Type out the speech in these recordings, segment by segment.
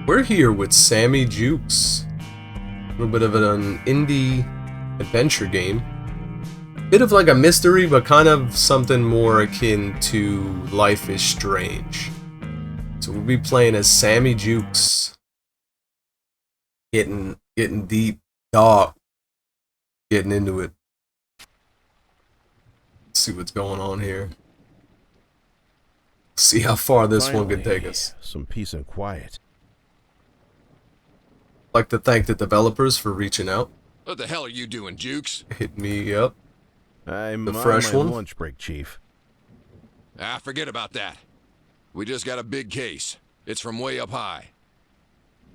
We're here with Sammy Jukes. A little bit of an indie adventure game. Bit of like a mystery, but kind of something more akin to Life is Strange. So we'll be playing as Sammy Jukes. Getting deep, dark, getting into it. Let's see what's going on here. See how far this one can take us. Some peace and quiet. I'd like to thank the developers for reaching out. What the hell are you doing, Jukes? Hit me up. I'm The on fresh my one? lunch break, Chief. Forget about that. We just got a big case. It's from way up high.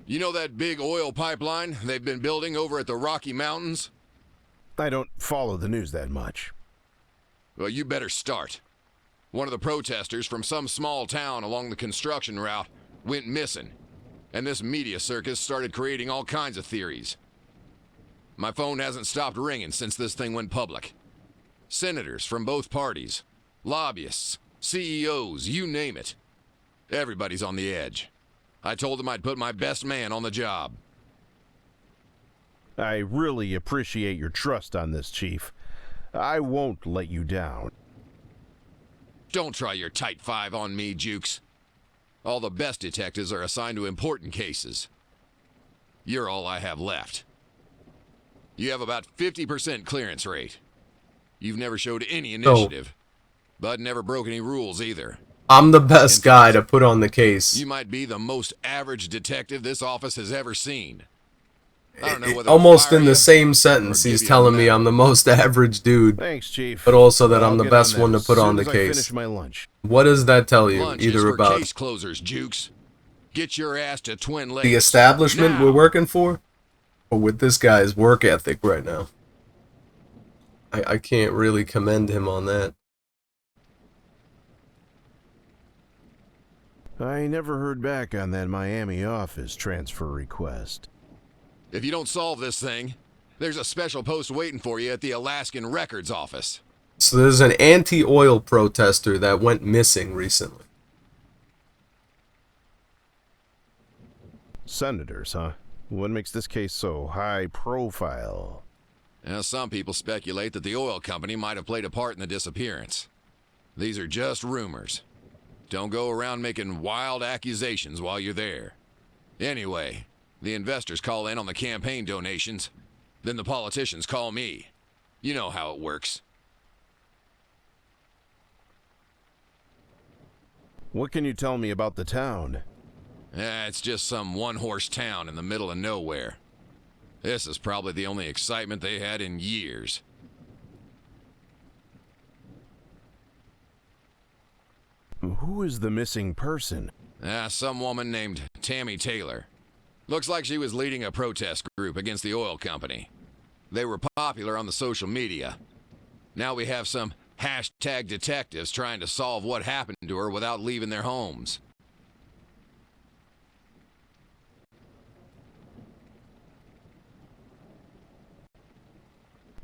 You know that big oil pipeline they've been building over at the Rocky Mountains? I don't follow the news that much. Well, you better start. One of the protesters from some small town along the construction route went missing, and this media circus started creating all kinds of theories. My phone hasn't stopped ringing since this thing went public. Senators from both parties, lobbyists, CEOs, you name it. Everybody's on the edge. I told them I'd put my best man on the job. I really appreciate your trust on this, Chief. I won't let you down. Don't try your tight five on me, Jukes. All the best detectives are assigned to important cases. You're all I have left. You have about 50% clearance rate. You've never showed any initiative, but never broke any rules either. I'm the best guy to put on the case. You might be the most average detective this office has ever seen. I don't know whether Almost to fire in the you same sentence, or he's give you a telling me medal. I'm the most average dude, Thanks, Chief. but also that I'll I'm the get best on one that to put as on soon the as I case. finish my lunch. What does that tell you? Lunch is Either for about case closers, Jukes. Get your ass to Twin Lakes. the establishment now. we're working for, or with this guy's work ethic right now? I can't really commend him on that. I never heard back on that Miami office transfer request. If you don't solve this thing, there's a special post waiting for you at the Alaskan Records office. So there's an anti-oil protester that went missing recently. Senators, huh? What makes this case so high profile? Now, some people speculate that the oil company might have played a part in the disappearance. These are just rumors. Don't go around making wild accusations while you're there. Anyway, the investors call in on the campaign donations. Then the politicians call me. You know how it works. What can you tell me about the town? It's just some one-horse town in the middle of nowhere. This is probably the only excitement they had in years. Who is the missing person? Some woman named Tammy Taylor. Looks like she was leading a protest group against the oil company. They were popular on the social media. Now we have some hashtag detectives trying to solve what happened to her without leaving their homes.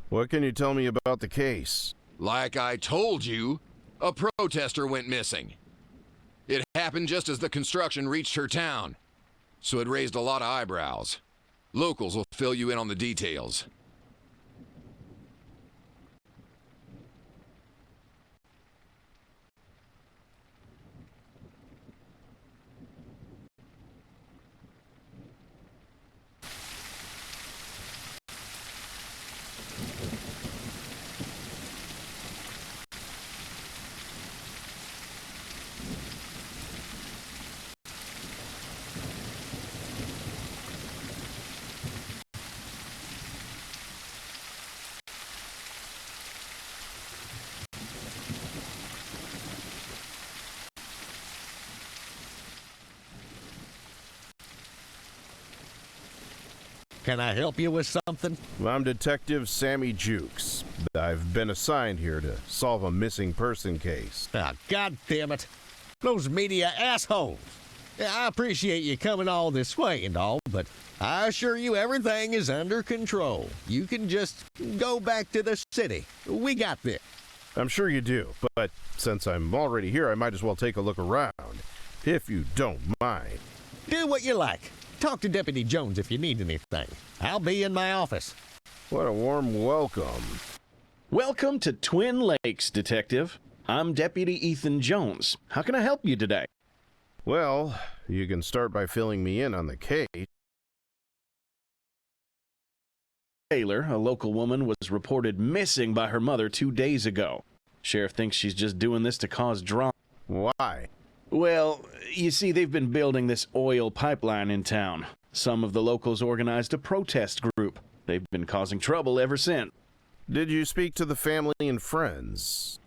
What can you tell me about the case? Like I told you, a protester went missing. It happened just as the construction reached her town, so it raised a lot of eyebrows. Locals will fill you in on the details. Can I help you with something? I'm Detective Sammy Jukes. I've been assigned here to solve a missing person case. Ah, God damn it. Those media assholes. Yeah, I appreciate you coming all this way and all, but I assure you everything is under control. You can just go back to the city. We got this. I'm sure you do, but since I'm already here, I might as well take a look around, if you don't mind. Do what you like. talk to Deputy Jones if you need anything. I'll be in my office. What a warm welcome. Welcome to Twin Lakes, Detective. I'm Deputy Ethan Jones. How can I help you today? Well, you can start by filling me in on the case. Taylor, a local woman, was reported missing by her mother 2 days ago. Sheriff thinks she's just doing this to cause drama. Why? Well, you see, they've been building this oil pipeline in town. Some of the locals organized a protest group. They've been causing trouble ever since. Did you speak to the family and friends?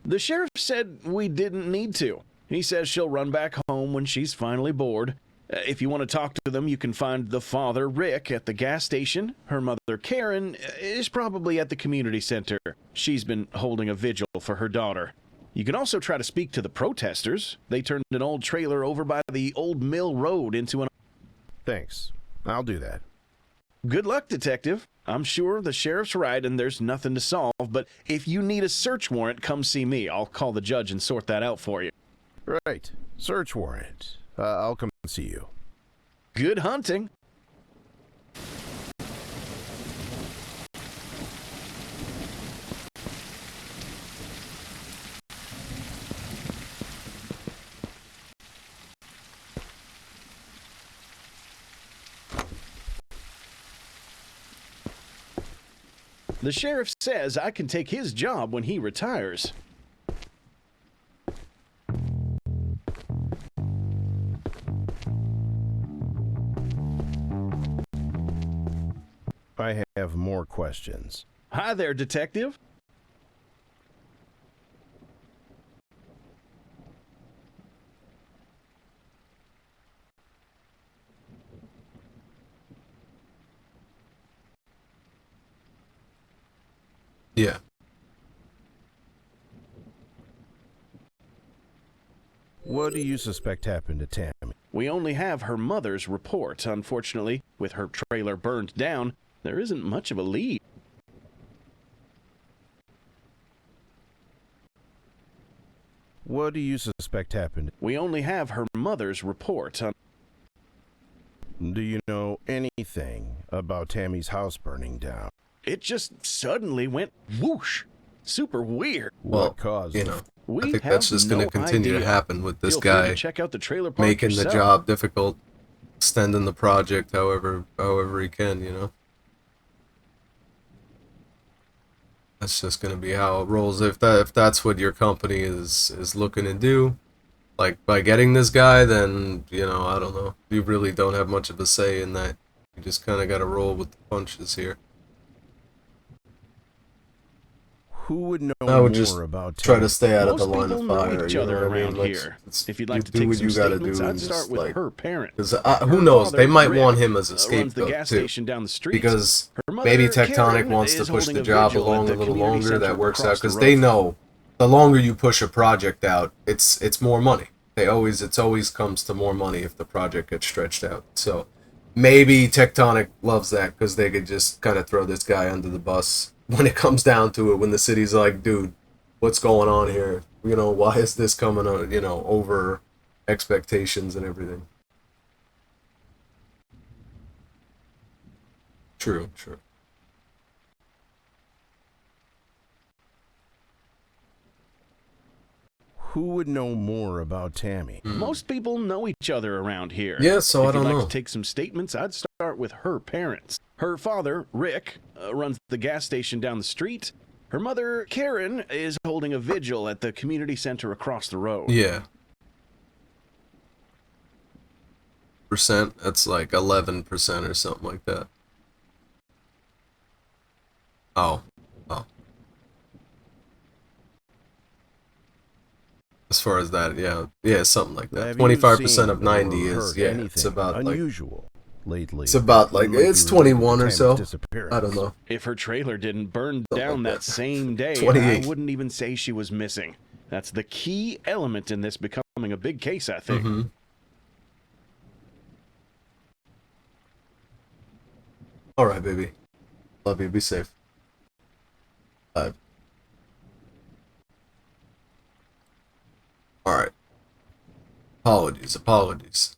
The sheriff said we didn't need to. He says she'll run back home when she's finally bored. If you want to talk to them, you can find the father, Rick, at the gas station. Her mother, Karen, is probably at the community center. She's been holding a vigil for her daughter. You can also try to speak to the protesters. They turned an old trailer over by the old mill road into an... Thanks. I'll do that. Good luck, Detective. I'm sure the sheriff's right and there's nothing to solve, but if you need a search warrant, come see me. I'll call the judge and sort that out for you. Right. Search warrant. I'll come see you. Good hunting. The sheriff says I can take his job when he retires. I have more questions. Hi there, Detective. Yeah. What do you suspect happened to Tammy? We only have her mother's report. Unfortunately, with her trailer burned down, there isn't much of a lead. What do you suspect happened? We only have her mother's report. Do you know anything about Tammy's house burning down? It just suddenly went whoosh. Super weird. Well, What caused you it? know, We I think have that's just going no to continue to idea. happen with this Feel free to guy check out the trailer park making the yourself. job difficult, extending the project however he can, you know. That's just going to be how it rolls. If that's what your company is looking to do, like by getting this guy, then, you know, I don't know. You really don't have much of a say in that. You just kind of got to roll with the punches here. Who would know I would more just about try Tammy? to stay out of Most the line people of know fire. each You know other what I mean? around Like, here. it's- If you'd like to do take what some you gotta statements, do I'd and start just, with like, her parents. Because Her who knows? They father, might Rick, want him as a runs the scapegoat gas too. station down the street. Because Her mother, maybe Tectonic Karen, wants to is push holding the a job vigil at along the a little community longer. That center works out across the because road they from know the longer you push a project out, it's more money. It's always comes to more money if the project gets stretched out. So maybe Tectonic loves that because they could just kind of throw this guy under the bus when it comes down to it. When the city's like, dude, what's going on here? You know, why is this coming on, you know, over expectations and everything? True. Who would know more about Tammy? Most people know each other around here. Yeah, so I if you'd don't like know. to take some statements, I'd start with her parents. Her father, Rick, runs the gas station down the street. Her mother, Karen, is holding a vigil at the community center across the road. Yeah. That's like 11% or something like that. Oh. As far as that, yeah, something like that. Have you 25% of seen 90 or is, heard yeah, anything it's about like, unusual lately. it's about like, that might be it's related to 21 or Tammy's so. disappearance? I don't know. If her trailer didn't burn Something down like that that. same day, 28. I wouldn't even say she was missing. That's the key element in this becoming a big case, I think. Mm-hmm. All right, baby. Love you. Be safe. Bye. All right. Apologies.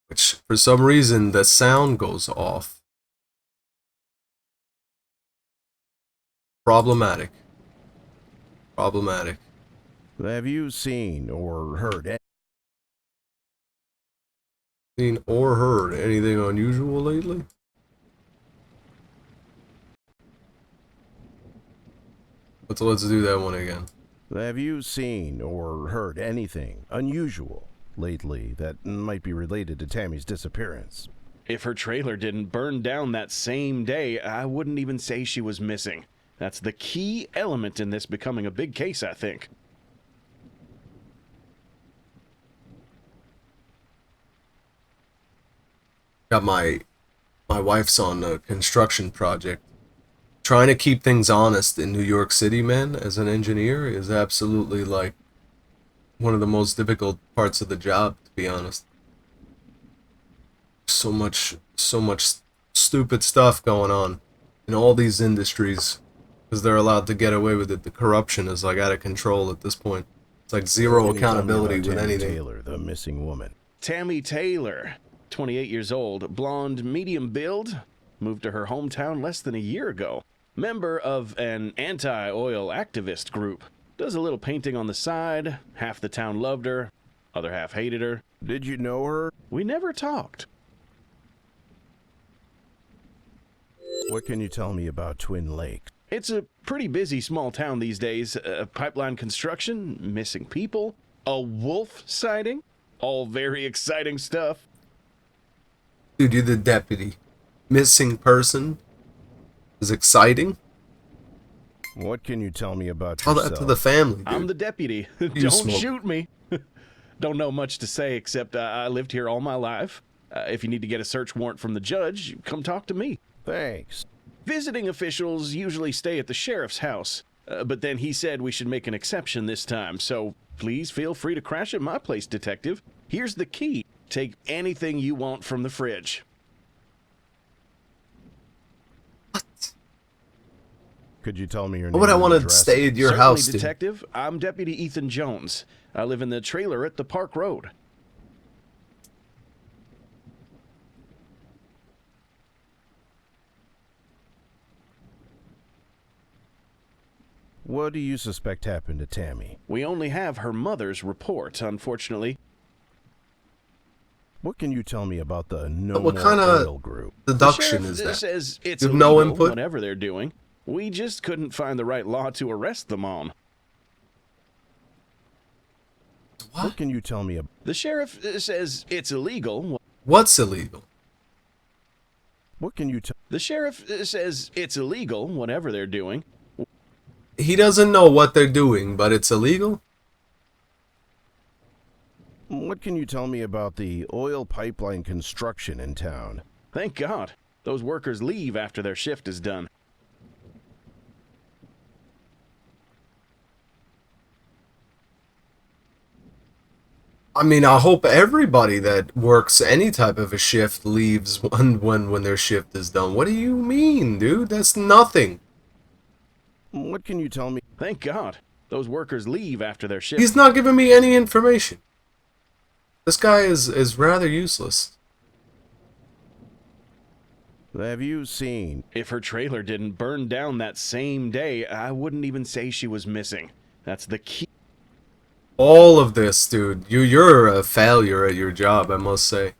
which for some reason the sound goes off. Problematic. Problematic. Have you seen or heard Seen or heard anything unusual lately? Let's do that one again. Have you seen or heard anything unusual lately that might be related to Tammy's disappearance? If her trailer didn't burn down that same day, I wouldn't even say she was missing. That's the key element in this becoming a big case, I think. Got my wife's on a construction project. Trying to keep things honest in New York City, man, as an engineer is absolutely like one of the most difficult parts of the job, to be honest. So much stupid stuff going on in all these industries because they're allowed to get away with it. The corruption is like out of control at this point. It's like zero accountability with anything. Taylor, the missing woman. Tammy Taylor, 28 years old, blonde, medium build, moved to her hometown less than a year ago. Member of an anti-oil activist group. Does a little painting on the side. Half the town loved her, other half hated her. Did you know her? We never talked. What can you tell me about Twin Lakes? It's a pretty busy small town these days. Pipeline construction, missing people, a wolf sighting. All very exciting stuff. Dude, you're the deputy. Missing person is exciting. What can you tell me about Tell yourself? that to the family, dude. I'm the deputy. You Don't smoke. shoot me. Don't know much to say except I lived here all my life. If you need to get a search warrant from the judge, come talk to me. Thanks. Visiting officials usually stay at the sheriff's house, but then he said we should make an exception this time, so please feel free to crash at my place, detective. Here's the key. Take anything you want from the fridge. What? Could you tell me your Why name? would I and want to address? stay at your Certainly, house, dude? detective. I'm Deputy Ethan Jones. I live in the trailer at the Park Road. What do you suspect happened to Tammy? We only have her mother's report, unfortunately. What can you tell me about the No What More kind of Oil group? deduction The is sheriff that? says it's You have no illegal, input? whatever they're doing. We just couldn't find the right law to arrest them on. What can you tell me about? The sheriff says it's illegal. What's illegal? What can you tell? The sheriff says it's illegal, whatever they're doing. He doesn't know what they're doing, but it's illegal? What can you tell me about the oil pipeline construction in town? Thank God. Those workers leave after their shift is done. I mean, I hope everybody that works any type of a shift leaves when their shift is done. What do you mean, dude? That's nothing. What can you tell me? Thank God. Those workers leave after their shift. He's not giving me any information. This guy is rather useless. Have you seen? If her trailer didn't burn down that same day, I wouldn't even say she was missing. That's the key. All of this, dude. You're a failure at your job, I must say.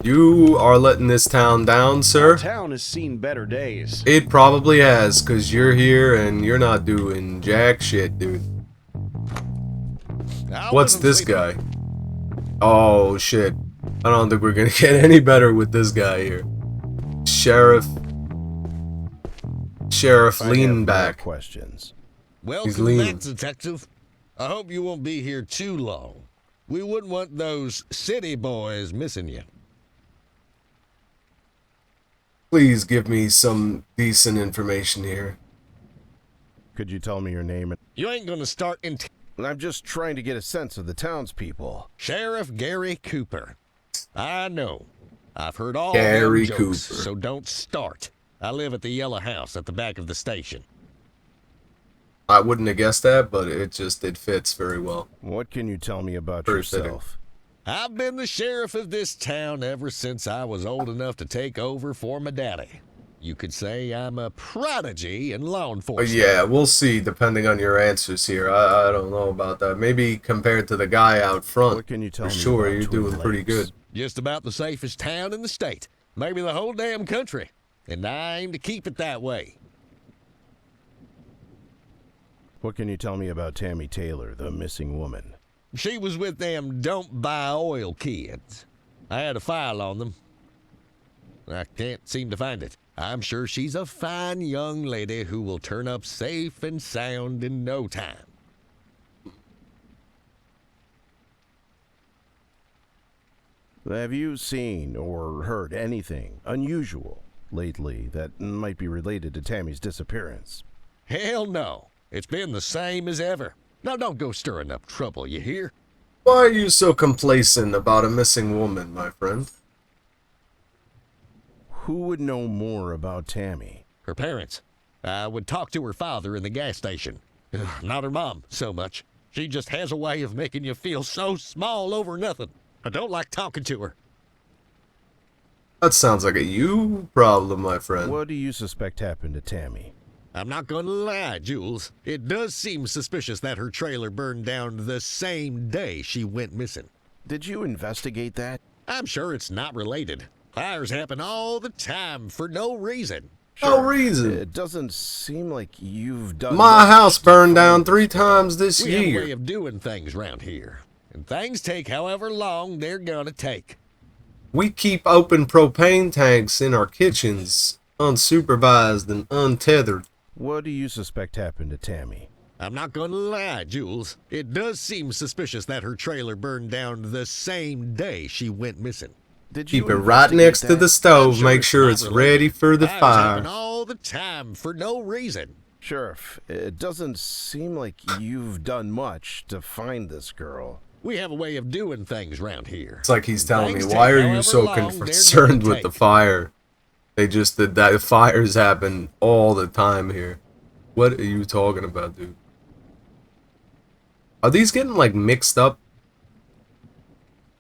You are letting this town down, sir. Town has seen better days. It probably has, because you're here and you're not doing jack shit, dude. What's this guy? Oh, shit. I don't think we're gonna get any better with this guy here. Sheriff I have lean no back. questions. He's Welcome lean. back, detective. I hope you won't be here too long. We wouldn't want those city boys missing you. Please give me some decent information here. Could you tell me your name? You ain't gonna start in I'm just trying to get a sense of the townspeople. Sheriff Gary Cooper. I know. I've heard all Gary them jokes, Cooper. so don't start. I live at the yellow house at the back of the station. I wouldn't have guessed that, but it fits very well. What can you tell me about Very fitting. yourself? I've been the sheriff of this town ever since I was old enough to take over for my daddy. You could say I'm a prodigy in law enforcement. Yeah, we'll see depending on your answers here. I don't know about that. Maybe compared to the guy out front. What can you tell For me sure, about you're Twin doing pretty Lakes? good. Just about the safest town in the state. Maybe the whole damn country. And I aim to keep it that way. What can you tell me about Tammy Taylor, the missing woman? She was with them don't buy oil kids. I had a file on them. I can't seem to find it. I'm sure she's a fine young lady who will turn up safe and sound in no time. Have you seen or heard anything unusual lately that might be related to Tammy's disappearance? Hell no. It's been the same as ever. Now don't go stirring up trouble, you hear? Why are you so complacent about a missing woman, my friend? Who would know more about Tammy? Her parents. I would talk to her father in the gas station. Not her mom so much. She just has a way of making you feel so small over nothing. I don't like talking to her. That sounds like a you problem, my friend. What do you suspect happened to Tammy? I'm not gonna lie, Jules. It does seem suspicious that her trailer burned down the same day she went missing. Did you investigate that? I'm sure it's not related. Fires happen all the time for no reason. No reason. It doesn't seem like you've done My much house to burned find down this 3 girl. times this We have a way year. of doing things round here. And things take however long they're gonna take. We keep open propane tanks in our kitchens, unsupervised and untethered. What do you suspect happened to Tammy? I'm not gonna lie, Jules. It does seem suspicious that her trailer burned down the same day she went missing. Did you Keep it right next to investigate the that? stove. I'm Make sure not it's related. ready for the Fires fire. happen all the time for no reason. Sheriff, it doesn't seem like you've done much to find this girl. We have a way of doing things round here. It's like he's telling me, Things why take are you however so long they're concerned gonna with the take. fire? They just did that. Fires happen all the time here. What are you talking about, dude? Are these getting like mixed up?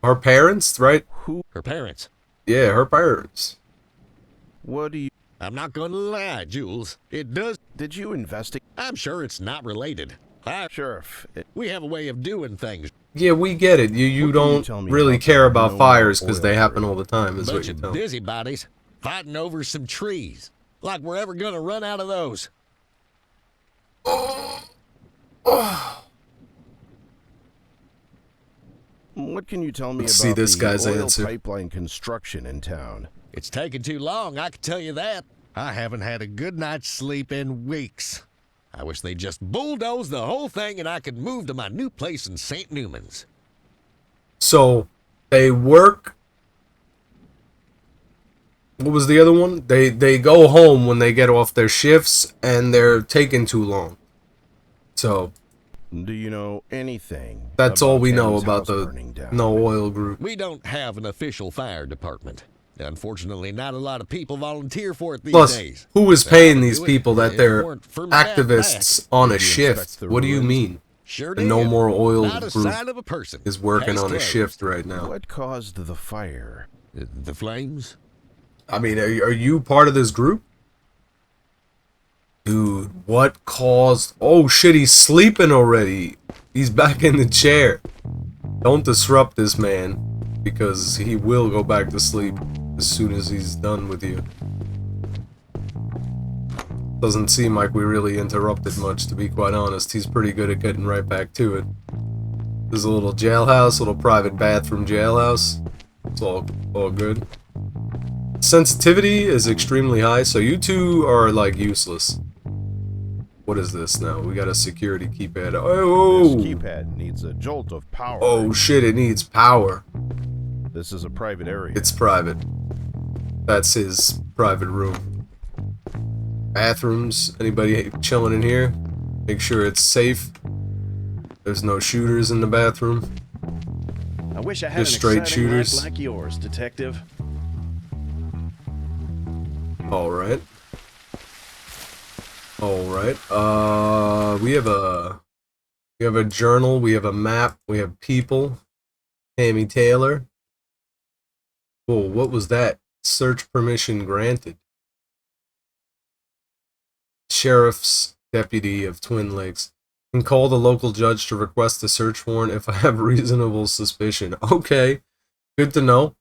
Her parents, right? Her parents. Yeah, her parents. What do you... I'm not gonna lie, Jules. It does. Did you investigate... I'm sure it's not related. Sheriff, We have a way of doing things. Yeah, we get it. You What can you tell don't me really about care the about no fires oil because they happen rig? all the time, is what Bunch you of tell me. busybodies fighting over some trees. Like we're ever gonna run out of those. What can you tell me Let's about see this the guy's oil answer. pipeline construction in town? It's taken too long, I can tell you that. I haven't had a good night's sleep in weeks. I wish they'd just bulldoze the whole thing and I could move to my new place in St. Newman's. So they work. What was the other one? They go home when they get off their shifts and they're taking too long. So Do you know anything? that's about all we know Tammy's about house the burning down? no oil group. We don't have an official fire department. Unfortunately, not a lot of people volunteer for it these Plus, days. who is I paying would these do it people that if it they're weren't for my bad activists on a Did you shift? inspect the What do you ruins? mean? back. Sure The did. No More Oil Not a group sign of a person. is working Case on a closed. shift right now. What caused the fire? The flames? I mean, are you part of this group? Dude, what caused... Oh shit, he's sleeping already. He's back in the chair. Don't disrupt this man, because he will go back to sleep as soon as he's done with you. Doesn't seem like we really interrupted much, to be quite honest. He's pretty good at getting right back to it. There's a little jailhouse, little private bathroom jailhouse. It's all good. Sensitivity is extremely high, so you two are like useless. What is this now? We got a security keypad. This Oh! keypad needs a jolt of power. Oh shit, it needs power. This is a private area. It's private. That's his private room. Bathrooms. Anybody chilling in here? Make sure it's safe. There's no shooters in the bathroom. I wish I had an Just straight exciting shooters. life like yours, detective. Alright. Alright. We have a journal, we have a map, we have people. Tammy Taylor. Whoa, what was that? Search permission granted. Sheriff's deputy of Twin Lakes can call the local judge to request a search warrant if I have reasonable suspicion. Okay, good to know.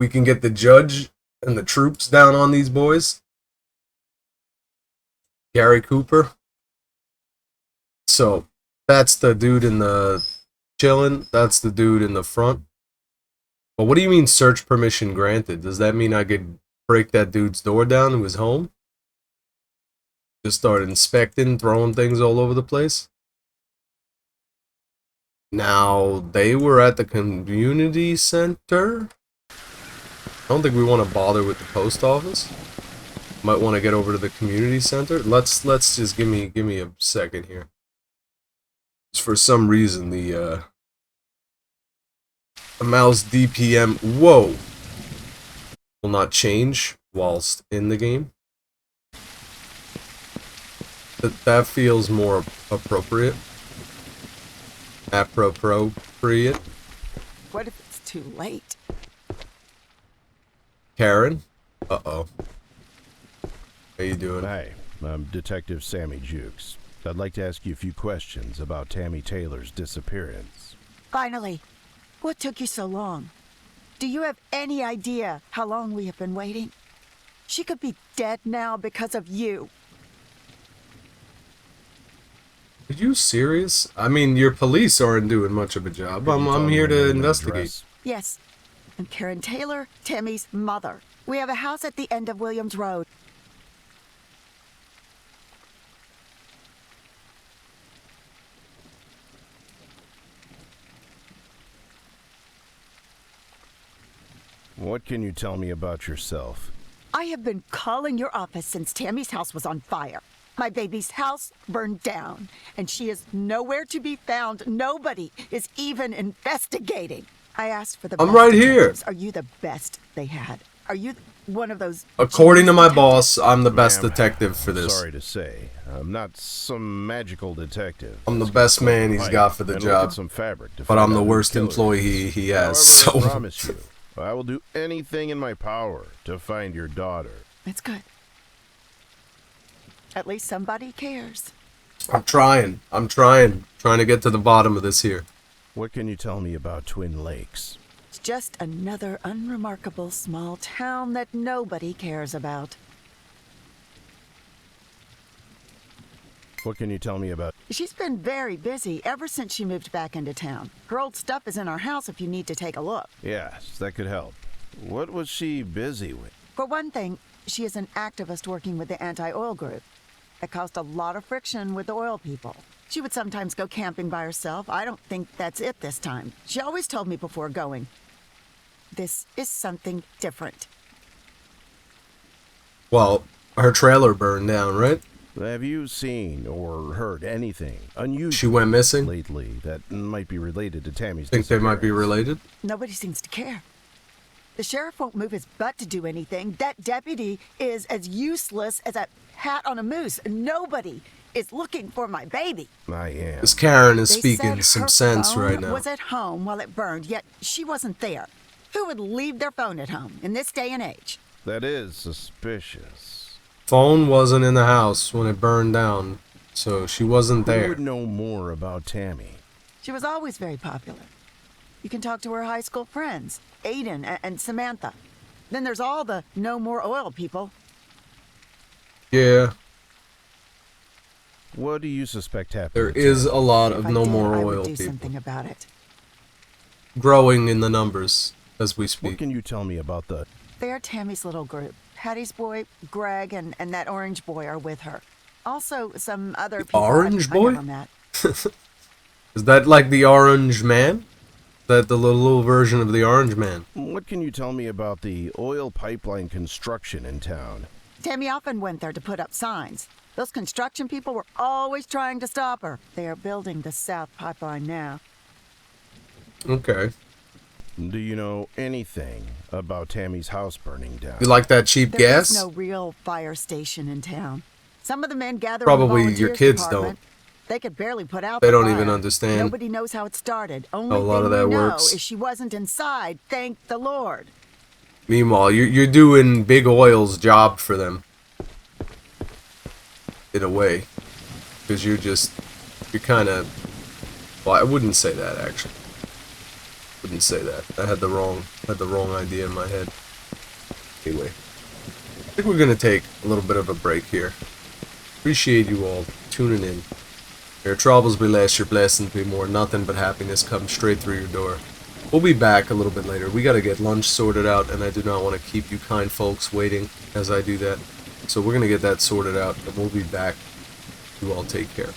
We can get the judge and the troops down on these boys. Gary Cooper. So, that's the dude in the chillin'. That's the dude in the front. But what do you mean search permission granted? Does that mean I could break that dude's door down to his home? Just start inspecting, throwing things all over the place? Now, they were at the community center. I don't think we want to bother with the post office. Might want to get over to the community center. Let's just give me a second here. For some reason, the mouse DPM, whoa, will not change whilst in the game. That feels more appropriate. Appropriate. What if it's too late? Karen? Uh-oh. How you doing? Hi, I'm Detective Sammy Jukes. I'd like to ask you a few questions about Tammy Taylor's disappearance. Finally. What took you so long? Do you have any idea how long we have been waiting? She could be dead now because of you. Are you serious? I mean, your police aren't doing much of a job. I'm here to investigate. Yes. I'm Karen Taylor, Tammy's mother. We have a house at the end of Williams Road. What can you tell me about yourself? I have been calling your office since Tammy's house was on fire. My baby's house burned down, and she is nowhere to be found. Nobody is even investigating. I asked for the I'm best right here. detectives. Are you the best they had? Are you one of those... According to my detectives? boss, I'm the best Ma'am, detective for this. Sorry to say, I'm not some magical detective. I'm the best man he's got for the And look at job. some fabric to But find I'm out the who worst the killer employee is. he has, However, so... I promise you, I will do anything in my power to find your daughter. That's good. At least somebody cares. I'm trying to get to the bottom of this here. What can you tell me about Twin Lakes? It's just another unremarkable small town that nobody cares about. What can you tell me about... She's been very busy ever since she moved back into town. Her old stuff is in our house if you need to take a look. Yes, that could help. What was she busy with? For one thing, she is an activist working with the anti-oil group. It caused a lot of friction with the oil people. She would sometimes go camping by herself. I don't think that's it this time. She always told me before going, this is something different. Well, her trailer burned down, right? Have you seen or heard anything unusual She went missing? lately that might be related to Tammy's Think they might be disappearance? related? Nobody seems to care. The sheriff won't move his butt to do anything. That deputy is as useless as a hat on a moose. Nobody is looking for my baby. I am. This Karen is They speaking said some her sense phone right now. was at home while it burned, yet she wasn't there. Who would leave their phone at home in this day and age? That is suspicious. Phone wasn't in the house when it burned down, so she wasn't Who there. would know more about Tammy? She was always very popular. You can talk to her high school friends, Aiden and Samantha. Then there's all the no more oil people. Yeah, What do you suspect happened? there to is Tammy? a lot If of I no did, more I oil would do people. something about it. Growing in the numbers as we What speak. can you tell me about the... They're Tammy's little group. Hattie's boy, Greg, and that orange boy are with her. Also, some other people orange I boy? never met. Is that like the Orange Man? That the little version of the Orange Man? What can you tell me about the oil pipeline construction in town? Tammy often went there to put up signs. Those construction people were always trying to stop her. They are building the South Pipeline now. Okay. Do you know anything about Tammy's house burning down? You like that cheap There gas? is no real fire station in town. Some of the men gather Probably in the your volunteers kids department. They could barely put out They the don't fire. even understand Nobody knows how it started. Only how a lot thing of that we know works. is she wasn't inside. Thank the Lord. Meanwhile, you're doing Big Oil's job for them. In a way. Because you're kind of... Well, I wouldn't say that, actually. Wouldn't say that. I had the wrong idea in my head. Anyway. I think we're going to take a little bit of a break here. Appreciate you all tuning in. Your troubles be less, your blessings be more. Nothing but happiness comes straight through your door. We'll be back a little bit later. We gotta get lunch sorted out, and I do not want to keep you kind folks waiting as I do that. So we're gonna get that sorted out, and we'll be back. You all take care.